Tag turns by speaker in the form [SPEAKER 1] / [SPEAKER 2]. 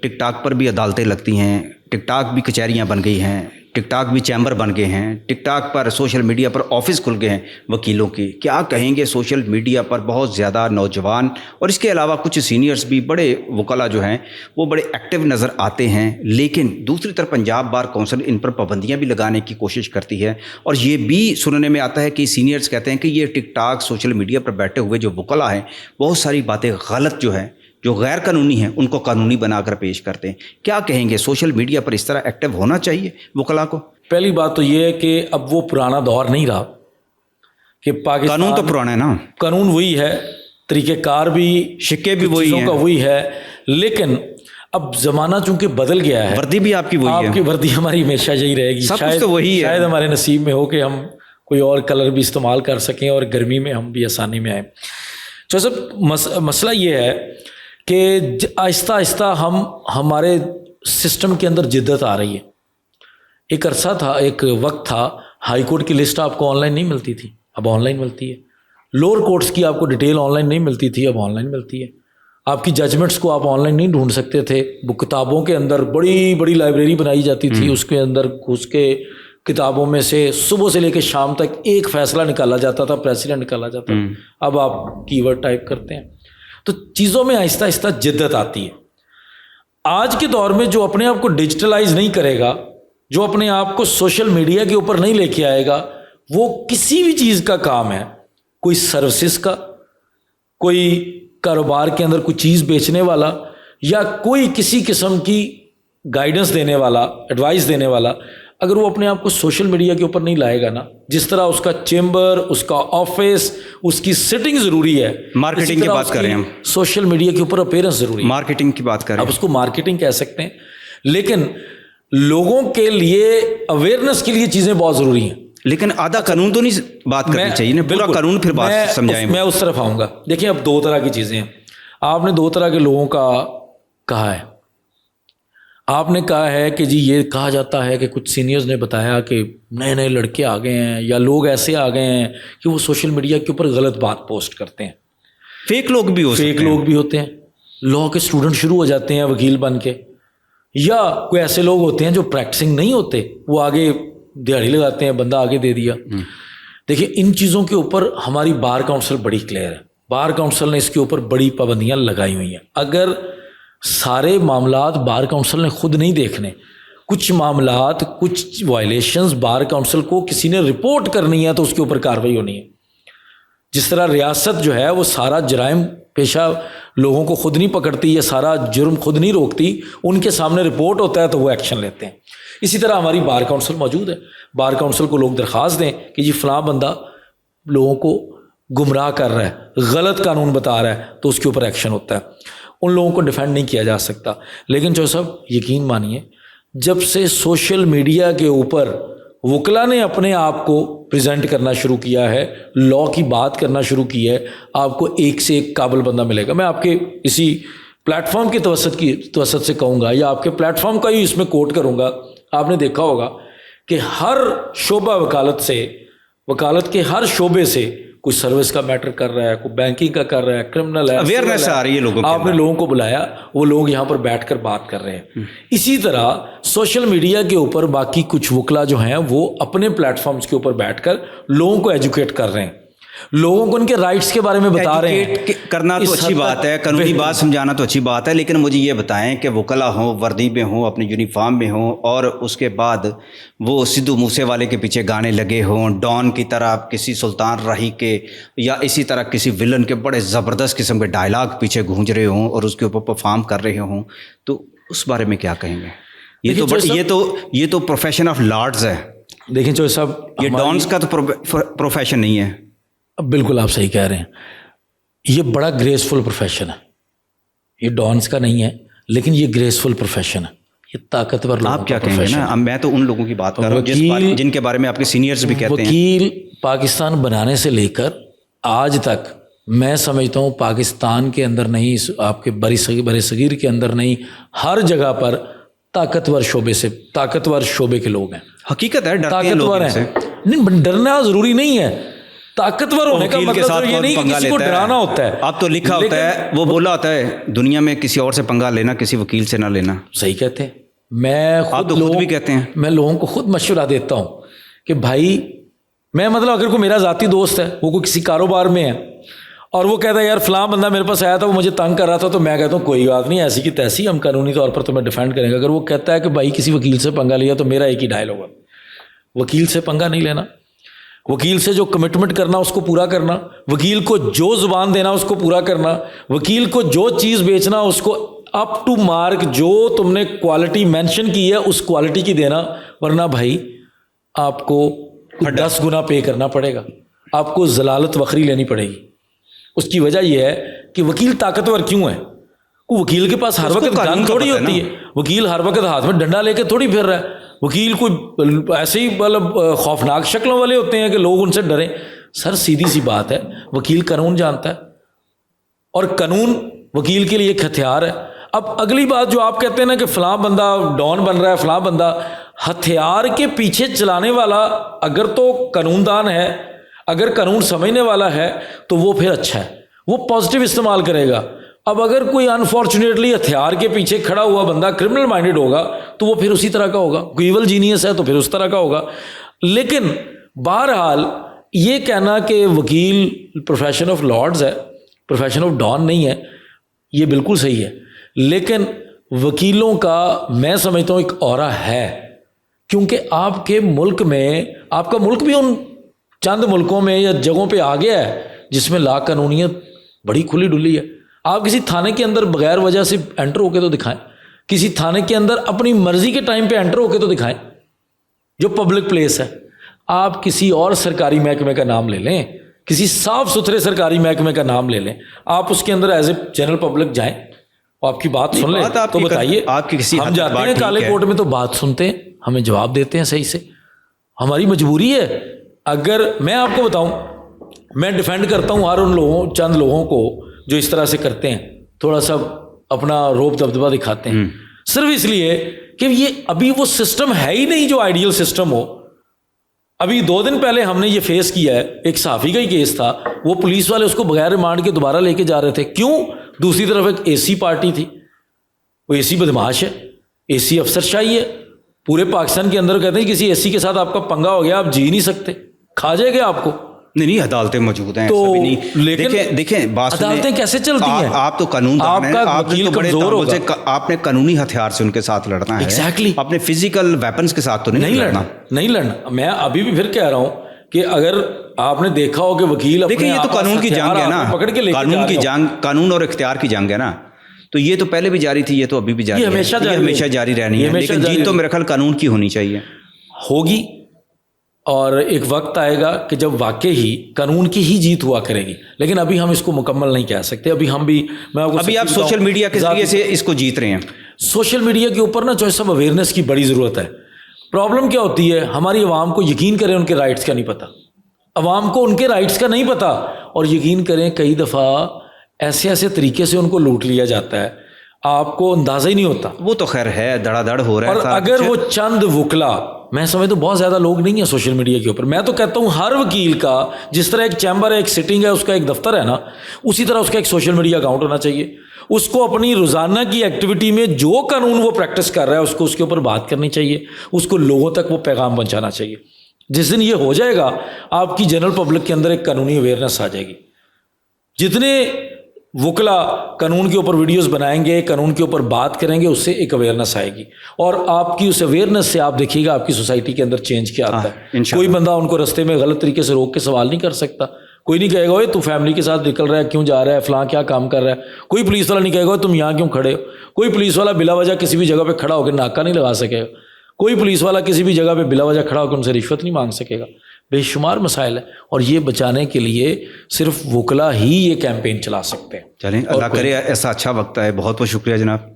[SPEAKER 1] Tick tock पर भी अदालतें लगती हैं, टिक टॉक भी कचहरियां बन गई हैं, टिक टॉक भी चैम्बर बन गए हैं, टिक टॉक पर सोशल मीडिया पर ऑफिस खुल गए हैं वकीलों के। क्या कहेंगे, सोशल मीडिया पर बहुत ज़्यादा नौजवान और इसके अलावा कुछ सीनियर्स भी, बड़े वकला जो हैं वो बड़े एक्टिव नज़र आते हैं, लेकिन दूसरी तरफ पंजाब बार काउंसिल इन पर पाबंदियां भी लगाने की कोशिश करती है। और ये भी सुनने में आता है कि सीनियर्स कहते हैं कि ये टिक टॉक सोशल मीडिया पर बैठे हुए जो वकला हैं बहुत सारी बातें गलत जो है, जो गैर कानूनी हैं, उनको कानूनी बनाकर पेश करते हैं। क्या कहेंगे, सोशल मीडिया पर इस तरह एक्टिव होना चाहिए वकला को?
[SPEAKER 2] पहली बात तो ये है कि अब वो पुराना दौर नहीं रहा कि पाकिस्तान,
[SPEAKER 1] कानून तो पुराना है ना,
[SPEAKER 2] कानून वही है, तरीक़ेकार भी,
[SPEAKER 1] शिक्के भी वही हैं,
[SPEAKER 2] का वही है, लेकिन अब ज़माना चूंकि बदल गया है।
[SPEAKER 1] वर्दी भी आपकी वही है,
[SPEAKER 2] आपकी वर्दी हमारी हमेशा यही रहेगी,
[SPEAKER 1] सब कुछ तो वही है।
[SPEAKER 2] शायद हमारे नसीब में हो कि हम कोई और कलर भी इस्तेमाल कर सकें और गर्मी में हम भी आसानी में आए। तो सब मसला ये है कि आहिस्ता आहिस्ता हमारे सिस्टम के अंदर जिद्दत आ रही है। एक अरसा था, एक वक्त था, हाई कोर्ट की लिस्ट आपको ऑनलाइन नहीं मिलती थी, अब ऑनलाइन मिलती है। लोअर कोर्ट्स की आपको डिटेल ऑनलाइन नहीं मिलती थी, अब ऑनलाइन मिलती है। आपकी जजमेंट्स को आप ऑनलाइन नहीं ढूंढ सकते थे। वो किताबों के अंदर बड़ी बड़ी लाइब्रेरी बनाई जाती थी, उसके अंदर घुस के किताबों में से सुबह से लेकर शाम तक एक फ़ैसला निकाला जाता था, प्रेसिडेंट निकाला जाता था। अब आप कीवर्ड टाइप करते हैं, तो चीज़ों में आहिस्ता आहिस्ता जिद्दत आती है। आज के दौर में जो अपने आप को डिजिटलाइज नहीं करेगा, जो अपने आप को सोशल मीडिया के ऊपर नहीं लेके आएगा, वो किसी भी चीज़ का काम है, कोई सर्विसेज का, कोई कारोबार के अंदर कोई चीज़ बेचने वाला, या कोई किसी किस्म की गाइडेंस देने वाला, एडवाइस देने वाला, अगर वो अपने आप को सोशल मीडिया के ऊपर नहीं लाएगा ना, जिस तरह उसका चेम्बर, उसका ऑफिस, उसकी सिटिंग ज़रूरी है,
[SPEAKER 1] मार्केटिंग की बात करें हम,
[SPEAKER 2] सोशल मीडिया के ऊपर अपीयरेंस ज़रूरी है,
[SPEAKER 1] मार्केटिंग की बात करें,
[SPEAKER 2] अब उसको मार्केटिंग कह सकते हैं, लेकिन लोगों के लिए अवेयरनेस के लिए चीज़ें बहुत ज़रूरी हैं।
[SPEAKER 1] लेकिन आधा कानून तो नहीं बात करनी चाहिए ना, पूरा कानून फिर बात समझाएं।
[SPEAKER 2] मैं उस तरफ आऊँगा। देखिए, अब दो तरह की चीज़ें हैं। आपने दो तरह के लोगों का कहा है। आपने कहा है कि जी ये कहा जाता है कि कुछ सीनियर्स ने बताया कि नए नए लड़के आ गए हैं या लोग ऐसे आ गए हैं कि वो सोशल मीडिया के ऊपर गलत बात पोस्ट करते हैं।
[SPEAKER 1] फेक लोग भी
[SPEAKER 2] होते हैं, लॉ के स्टूडेंट शुरू हो जाते हैं वकील बन के, या कोई ऐसे लोग होते हैं जो प्रैक्टिसिंग नहीं होते, वो आगे दिहाड़ी लगाते हैं, बंदा आगे दे दिया। देखिए, इन चीज़ों के ऊपर हमारी बार काउंसिल बड़ी क्लियर है। बार काउंसिल ने इसके ऊपर बड़ी पाबंदियाँ लगाई हुई हैं। अगर सारे मामलात बार काउंसिल ने खुद नहीं देखने, कुछ मामलात, कुछ वायलेशंस बार काउंसिल को किसी ने रिपोर्ट करनी है तो उसके ऊपर कार्रवाई होनी है। जिस तरह रियासत जो है वो सारा जराइम पेशा लोगों को खुद नहीं पकड़ती, या सारा जुर्म खुद नहीं रोकती, उनके सामने रिपोर्ट होता है तो वो एक्शन लेते हैं। इसी तरह हमारी बार काउंसिल मौजूद है। बार काउंसिल को लोग दरख्वास्त दें कि जी फ़लाँ बंदा लोगों को गुमराह कर रहा है, गलत कानून बता रहा है, तो उसके ऊपर एक्शन होता है। उन लोगों को डिफेंड नहीं किया जा सकता। लेकिन जो सब यकीन मानिए, जब से सोशल मीडिया के ऊपर वकला ने अपने आप को प्रेजेंट करना शुरू किया है, लॉ की बात करना शुरू की है, आपको एक से एक काबिल बंदा मिलेगा। मैं आपके इसी प्लेटफॉर्म की तवसत से कहूँगा, या आपके प्लेटफॉर्म का ही इसमें कोट करूँगा। आपने देखा होगा कि हर शोबा वकालत के हर शोबे से कोई सर्विस का मैटर कर रहा है, कोई बैंकिंग का कर रहा है, क्रिमिनल है,
[SPEAKER 1] अवेयरनेस आ रही है लोगों को।
[SPEAKER 2] आपने लोगों को बुलाया, वो लोग यहाँ पर बैठकर बात कर रहे हैं। इसी तरह सोशल मीडिया के ऊपर बाकी कुछ वकला जो हैं वो अपने प्लेटफॉर्म्स के ऊपर बैठकर लोगों को एजुकेट कर रहे हैं, लोगों को उनके राइट्स के बारे में बता रहे हैं।
[SPEAKER 1] करना तो अच्छी बात है, कानूनी बात समझाना तो अच्छी बात है, लेकिन मुझे ये बताएं कि वकला हों, वर्दी में हों, अपनी यूनिफॉर्म में हों, और उसके बाद वो सिद्धू मूसे वाले के पीछे गाने लगे हों, डॉन की तरह किसी सुल्तान राही के, या इसी तरह किसी विलन के बड़े ज़बरदस्त किस्म के डायलॉग पीछे गूंज रहे हों और उसके ऊपर परफॉर्म कर रहे हों, तो उस बारे में क्या कहेंगे? ये तो प्रोफेशन ऑफ लॉर्ड्स है।
[SPEAKER 2] देखिए जो सब,
[SPEAKER 1] ये डॉन्स का तो प्रोफेशन नहीं है।
[SPEAKER 2] अब बिल्कुल आप सही कह रहे हैं, ये बड़ा ग्रेसफुल प्रोफेशन है। ये डॉन्स का नहीं है, लेकिन ये ग्रेसफुल प्रोफेशन है, ये ताकतवर लोगों का
[SPEAKER 1] आप क्या कहेंगे ना? अब मैं तो उन लोगों की बात कर रहा हूँ जिनके बारे में आपके सीनियर्स भी कहते हैं।
[SPEAKER 2] वकील पाकिस्तान बनाने से लेकर आज तक मैं समझता हूँ पाकिस्तान के अंदर नहीं, आपके बरे सगीर के अंदर नहीं, हर जगह पर ताकतवर शोबे के लोग हैं।
[SPEAKER 1] हकीकत है,
[SPEAKER 2] ताकतवर हैं। नहीं, डरना ज़रूरी नहीं है। طاقتور ہونے کا
[SPEAKER 1] وکیل کے
[SPEAKER 2] مطلب
[SPEAKER 1] ساتھ
[SPEAKER 2] یہ نہیں کہ
[SPEAKER 1] پنگا
[SPEAKER 2] کسی کو
[SPEAKER 1] لیتا
[SPEAKER 2] ڈرانا ہوتا ہے.
[SPEAKER 1] اب تو لکھا ہوتا ہے، وہ بولا ہوتا ہے دنیا میں کسی اور سے پنگا لینا کسی وکیل سے نہ لینا.
[SPEAKER 2] صحیح کہتے ہیں. میں
[SPEAKER 1] آپ تو خود بھی کہتے ہیں.
[SPEAKER 2] میں لوگوں کو خود مشورہ دیتا ہوں کہ بھائی میں مطلب اگر کوئی میرا ذاتی دوست ہے، وہ کوئی کسی کاروبار میں ہے اور وہ کہتا ہے یار فلاں بندہ میرے پاس آیا تھا وہ مجھے تنگ کر رہا تھا، تو میں کہتا ہوں کوئی بات نہیں، ایسی کی تیسی ہم قانونی طور پر تمہیں ڈیفینڈ کریں گے. اگر وہ کہتا ہے کہ بھائی کسی وکیل سے پنگا لیا، تو میرا ایک ہی ڈائل ہوگا، وکیل سے پنگا نہیں لینا. وکیل سے جو کمٹمنٹ کرنا اس کو پورا کرنا، وکیل کو جو زبان دینا اس کو پورا کرنا، وکیل کو جو چیز بیچنا اس کو اپ ٹو مارک جو تم نے کوالٹی مینشن کی ہے اس کوالٹی کی دینا. ورنہ بھائی آپ کو 10 گنا پے کرنا پڑے گا، آپ کو ضلالت وخری لینی پڑے گی. اس کی وجہ یہ ہے کہ وکیل طاقتور کیوں ہے. وکیل کے پاس ہر وقت گن تھوڑی ہوتی ہے، وکیل ہر وقت ہاتھ میں ڈنڈا لے کے تھوڑی پھر رہا ہے. وکیل کوئی ایسے ہی مطلب خوفناک شکلوں والے ہوتے ہیں کہ لوگ ان سے ڈریں. سر سیدھی سی بات ہے، وکیل قانون جانتا ہے اور قانون وکیل کے لیے ایک ہتھیار ہے. اب اگلی بات جو آپ کہتے ہیں نا کہ فلاں بندہ ڈان بن رہا ہے، فلاں بندہ، ہتھیار کے پیچھے چلانے والا اگر تو قانون دان ہے، اگر قانون سمجھنے والا ہے تو وہ پھر اچھا ہے، وہ پازیٹیو استعمال کرے گا. اب اگر کوئی انفارچونیٹلی ہتھیار کے پیچھے کھڑا ہوا بندہ کرمنل مائنڈیڈ ہوگا تو وہ پھر اسی طرح کا ہوگا. کوئی ایول جینیس ہے تو پھر اس طرح کا ہوگا. لیکن بہرحال یہ کہنا کہ وکیل پروفیشن آف لارڈز ہے، پروفیشن آف ڈان نہیں ہے، یہ بالکل صحیح ہے. لیکن وکیلوں کا میں سمجھتا ہوں ایک اورا ہے، کیونکہ آپ کے ملک میں، آپ کا ملک بھی ان چند ملکوں میں یا جگہوں پہ آ گیا ہے جس میں لا قانونیت بڑی کھلی ڈلی ہے. آپ کسی تھانے کے اندر بغیر وجہ سے انٹر ہو کے تو دکھائیں، کسی تھانے کے اندر اپنی مرضی کے ٹائم پہ انٹر ہو کے تو دکھائیں جو پبلک پلیس ہے. آپ کسی اور سرکاری محکمے کا نام لے لیں، کسی صاف ستھرے سرکاری محکمے کا نام لے لیں، آپ اس کے اندر ایز اے جنرل پبلک جائیں، آپ کی بات سن لیں تو بتائیے.
[SPEAKER 1] آپ کی کسی
[SPEAKER 2] ہم جاتے ہیں کالے کوٹ میں تو بات سنتے ہیں، ہمیں جواب دیتے ہیں صحیح سے. ہماری مجبوری ہے. اگر میں آپ کو بتاؤں، میں ڈیفینڈ کرتا ہوں ہر ان لوگوں، چند لوگوں کو جو اس طرح سے کرتے ہیں، تھوڑا سا اپنا روب دبدبہ دکھاتے ہیں، صرف اس لیے کہ یہ ابھی وہ سسٹم ہے ہی نہیں جو آئیڈیل سسٹم ہو. ابھی 2 دن پہلے ہم نے یہ فیس کیا ہے، ایک صحافی کا ہی کیس تھا، وہ پولیس والے اس کو بغیر ریمانڈ کے دوبارہ لے کے جا رہے تھے. کیوں؟ دوسری طرف ایک اے سی پارٹی تھی، وہ اے سی بدماش ہے، اے سی افسر شاہی ہے. پورے پاکستان کے اندر کہتے ہیں کسی اے سی کے ساتھ آپ کا پنگا ہو گیا آپ جی نہیں سکتے، کھا جائے گا آپ کو.
[SPEAKER 1] نہیں عدالتیں موجود ہیں،
[SPEAKER 2] تو
[SPEAKER 1] لیکن دیکھیں بات
[SPEAKER 2] عدالتیں کیسے چلتی ہیں؟
[SPEAKER 1] آپ تو قانون دان ہیں، آپ
[SPEAKER 2] وکیل
[SPEAKER 1] تو بڑے
[SPEAKER 2] کمزور ہوگا،
[SPEAKER 1] آپ نے قانونی ہتھیار سے ان کے ساتھ لڑنا ہے.
[SPEAKER 2] ایگزیکٹلی.
[SPEAKER 1] اپنے فزیکل ویپنز کے ساتھ تو نہیں لڑنا.
[SPEAKER 2] نہیں لڑنا. میں ابھی بھی پھر کہہ رہا ہوں کہ اگر آپ نے دیکھا ہو کہ وکیل
[SPEAKER 1] دیکھیں یہ تو قانون کی جنگ ہے نا، قانون کی جنگ، قانون اور اختیار کی جنگ ہے نا. تو یہ تو پہلے بھی جاری تھی، یہ تو ابھی بھی جاری ہے، یہ ہمیشہ جاری رہنی ہے. لیکن جیت تو میرے خیال قانون کی ہونی چاہیے.
[SPEAKER 2] ہوگی، اور ایک وقت آئے گا کہ جب واقع ہی قانون کی ہی جیت ہوا کرے گی. لیکن ابھی ہم اس کو مکمل نہیں کہہ سکتے. ابھی ہم بھی، میں
[SPEAKER 1] ابھی آپ سوشل میڈیا کے ذریعے سے اس کو جیت رہے ہیں.
[SPEAKER 2] سوشل میڈیا کے اوپر نا جو سب اویئرنیس کی بڑی ضرورت ہے. پرابلم کیا ہوتی ہے، ہماری عوام کو یقین کریں ان کے رائٹس کا نہیں پتہ، عوام کو ان کے رائٹس کا نہیں پتہ، اور یقین کریں کئی دفعہ ایسے ایسے طریقے سے ان کو لوٹ لیا جاتا ہے آپ کو اندازہ ہی نہیں ہوتا.
[SPEAKER 1] وہ تو خیر ہے، دڑا دڑ ہو رہا ہے.
[SPEAKER 2] اور اگر وہ چند وکلا، میں سمجھتا ہوں بہت زیادہ لوگ نہیں ہیں سوشل میڈیا کے اوپر. میں تو کہتا ہوں ہر وکیل کا جس طرح ایک چیمبر ہے، ایک سٹنگ ہے، اس کا ایک دفتر ہے نا، اسی طرح اس کا ایک سوشل میڈیا اکاؤنٹ ہونا چاہیے. اس کو اپنی روزانہ کی ایکٹیویٹی میں جو قانون وہ پریکٹس کر رہا ہے اس کو اس کے اوپر بات کرنی چاہیے، اس کو لوگوں تک وہ پیغام پہنچانا چاہیے. جس دن یہ ہو جائے گا آپ کی جنرل پبلک کے اندر ایک قانونی اویئرنیس آ جائے گی. جتنے وکلا قانون کے اوپر ویڈیوز بنائیں گے، قانون کے اوپر بات کریں گے، اس سے ایک اویئرنیس آئے گی. اور آپ کی اس اویئرنیس سے آپ دیکھیے گا آپ کی سوسائٹی کے اندر چینج کیا آتا ہے. کوئی بندہ ان کو رستے میں غلط طریقے سے روک کے سوال نہیں کر سکتا. کوئی نہیں کہے گا تو فیملی کے ساتھ نکل رہا ہے، کیوں جا رہا ہے، فلاں کیا کام کر رہا ہے. کوئی پولیس والا نہیں کہے گا تم یہاں کیوں کھڑے ہو. کوئی پولیس والا بلا وجہ کسی بھی جگہ پہ کھڑا ہو کے ناکہ نہیں لگا سکے گا. کوئی پولیس والا کسی بھی جگہ پہ بلا وجہ کھڑا ہو کے ان سے رشوت نہیں مانگ سکے گا. بے شمار مسائل ہیں، اور یہ بچانے کے لیے صرف وکلا ہی یہ کیمپین چلا سکتے ہیں.
[SPEAKER 1] چلیں، اللہ کرے ایسا اچھا وقت ہے. بہت بہت شکریہ جناب.